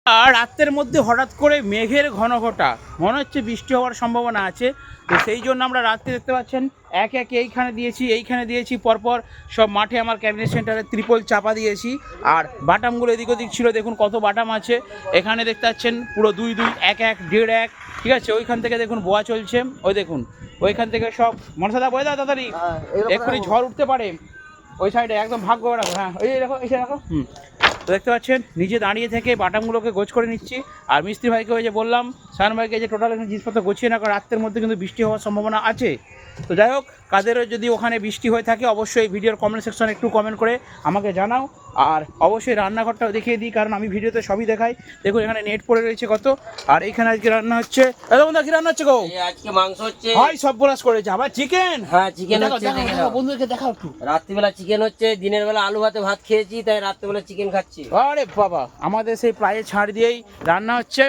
আর রাতের মধ্যে হঠাৎ করে মেঘের ঘনঘটা, মনে হচ্ছে বৃষ্টি হওয়ার সম্ভাবনা আছে। তো সেই জন্য আমরা রাত্রে দেখতে পাচ্ছেন একে একে এইখানে দিয়েছি পরপর সব মাঠে আমার ক্যাবিনেট সেন্টারে ত্রিপল চাপা দিয়েছি। আর বাটামগুলো এদিক ওদিক ছিল, দেখুন কত বাটাম আছে এখানে দেখতে পাচ্ছেন, পুরো 2 2 1 1 1.5 1, ঠিক আছে। ওইখান থেকে দেখুন বোয়া চলছে, ওই দেখুন ওইখান থেকে সব মনসাদা বয়ে দাও তাড়াতাড়ি, এক্ষুনি ঝড় উঠতে পারে। ওই সাইডে একদম ভাগ করে রাখো, হ্যাঁ ওই দেখো এসে রাখো। তো দেখতে পাচ্ছেন নিজে দাঁড়িয়ে থেকে বাটামগুলোকে গোছ করে নিচ্ছি। আর মিস্ত্রি ভাইকে ওই যে বললাম, সায়ন ভাইকে যে টোটাল জিনিসপত্র গুছিয়ে না, কারণ রাতের মধ্যে কিন্তু বৃষ্টি হওয়ার সম্ভাবনা আছে। তো যাই হোক, কাদেরও যদি ওখানে বৃষ্টি হয়ে থাকে অবশ্যই ভিডিওর কমেন্ট সেকশনে একটু কমেন্ট করে আমাকে জানাও। আর অবশ্যই রান্নাঘরটাও দেখিয়ে দিই, কারণ আমি ভিডিওতে সবই দেখাই। দেখুন এখানে নেট পড়ে রয়েছে কত, আর এইখানে আজকে রান্না হচ্ছে। কি রান্না হচ্ছে গো? আজকে মাংস হচ্ছে। হয় সব বরাস করেছে আবার চিকেন। হ্যাঁ চিকেন হচ্ছে, বন্ধুদেরকে দেখাও একটু। রাত্রিবেলা চিকেন হচ্ছে, দিনের বেলা আলু ভাতে ভাত খেয়েছি, তাই রাত্রিবেলা চিকেন খাচ্ছি। আরে বাবা, আমাদের সেই প্রায় ছাড় দিয়েই রান্না হচ্ছে।